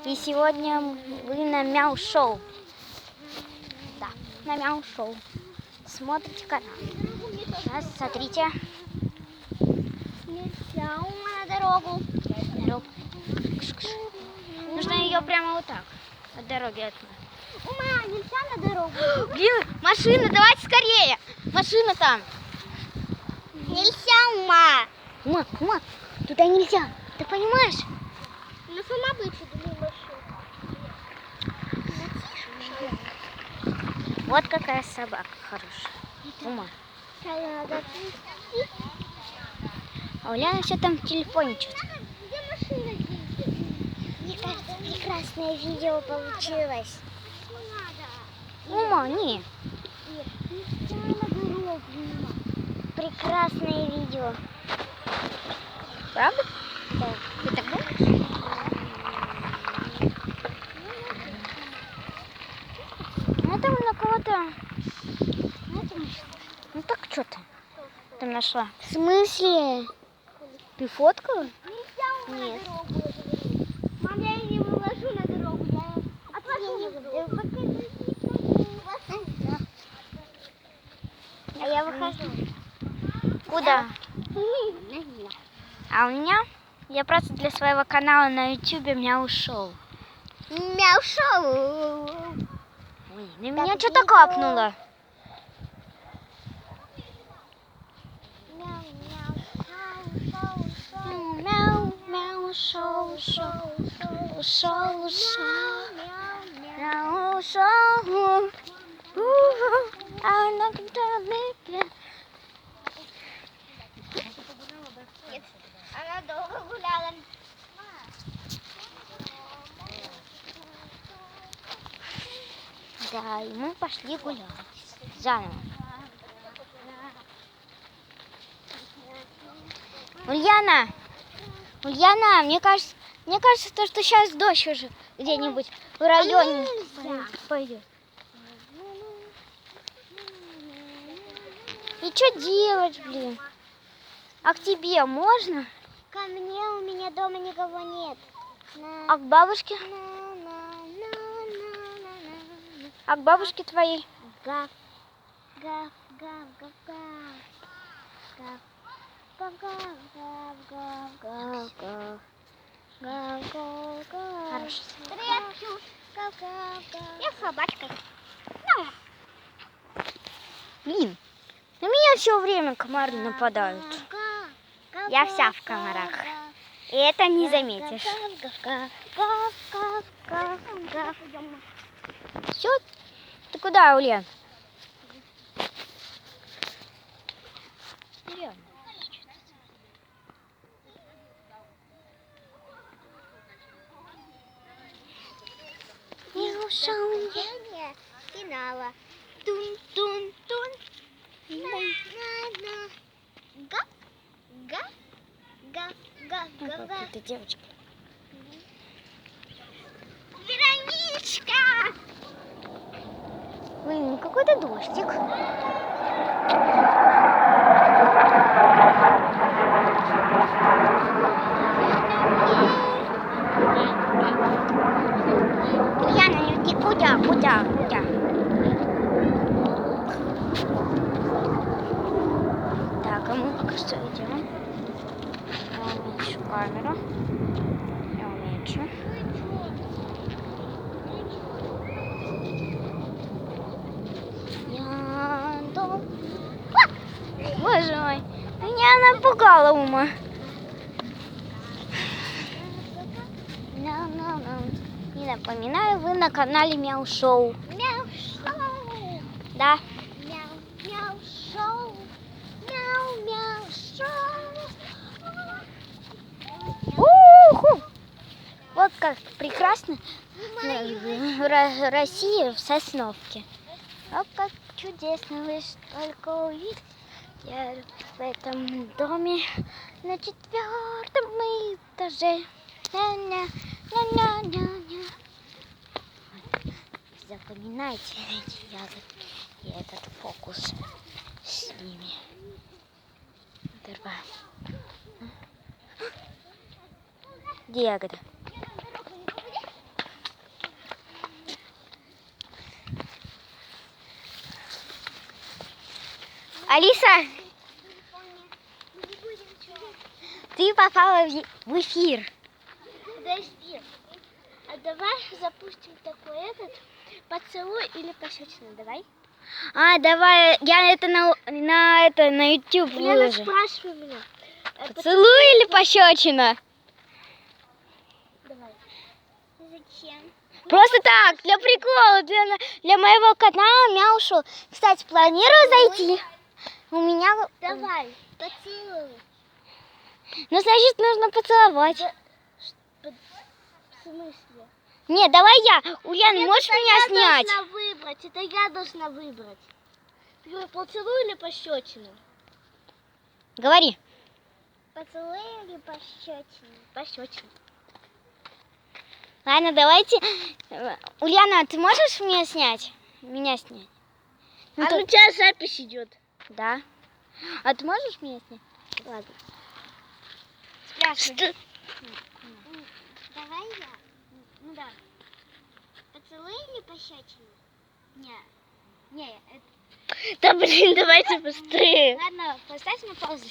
И сегодня вы на Мяу-шоу. Да, на Мяу-шоу. Смотрите канал. Сейчас, смотрите. Нельзя на дорогу. Нужно ее прямо вот так. От дороги отмыть. Ума, нельзя на дорогу. Блин, машина, давайте скорее. Машина там. Нельзя, ума. Ума, туда нельзя. Ты понимаешь? Ну сама бы думаю машину. Вот какая собака хорошая. Ума. А Уляна все там в телефоне что-то. Где машина ездит? Мне кажется, прекрасное видео получилось. Ума, не. Нельзя на дорогу, ума. Прекрасное видео. Правда? Да. Ты так думаешь? Ну там на кого-то. Ну так что ты там нашла? В смысле? Ты фоткала? Нельзя, ума, Нет. на дорогу, я говорю. Мам, я ее не выложу на дорогу, я отложу на дорогу. А я выхожу. Куда? А у меня? Я просто для своего канала на YouTube Мяу-шоу. Мяу-шоу. Ой, на меня Так, что-то видео. капнуло. Мяу-мяу-шоу-шоу. Шоу-шоу. Мяу-шоу. I'm not gonna make it. Она долго гуляла. Да, и мы пошли гулять. Заново. Ульяна, мне кажется, то, что сейчас дождь уже где-нибудь в районе пойдет. И что делать, блин? А к тебе можно? Ко мне, у меня дома никого нет. А к бабушке? А к бабушке твоей? Гав, гав, гав, гав, гав. Гав, гав, гав, гав, гав, гав. Гав, гав, гав. Хорошо. Привет, Ксюш. Гав, гав, гав. Я собачка. Блин, на меня все время комары нападают. Я вся в комарах. И это не заметишь. Все? Ты куда, Ульян? Финала. Тун-тун-тун. На-на-на. Гав, гав, гав, гав, гав, гав. Какая-то девочка. Вероничка! Блин, какой-то дождик. Ульяна, иди куда? Так, а мы пока что идем. Я уменьшу камеру. Я уменьшу. Боже мой, меня напугала Ума. И напоминаю, вы на канале Мяу-шоу. Мяу-шоу. Да. Мяу-мяу-шоу. Мяу-мяу-шоу. Уху! Вот как прекрасно Россия в Сосновке. Вот как чудесно вы только увидите. Я в этом доме на 4-м этаже. Ня-ня-ня-ня-ня. Запоминайте эти ягодки и этот фокус с ними. Оторвай. Где ягода? Алиса, ты попала в эфир. Подожди. А давай запустим такой поцелуй или пощечина, давай. Давай, я это на YouTube Лена, выложу. спрашивай меня. Поцелуй или пощечина? Давай. Зачем? Просто так, для прикола, для моего канала Мяушел. Кстати, планирую зайти. У меня... Давай, поцелуй. Ну, значит, нужно поцеловать. В смысле? Нет, давай я. Ульяна, можешь меня снять? Я должна выбрать, это я должна выбрать. Ты говоришь, поцелуй или пощечину? Говори. Поцелуй или пощечину? Пощечину. Ладно, давайте. Ульяна, ты можешь меня снять? Меня снять? Ну, У тебя запись идет. Да. А ты можешь меня снять? Ладно. Спрашивай. Давай я. Ну да. Поцелуй или пощечину? Не, это... Да блин, давайте быстрее. Ладно, поставь на паузу.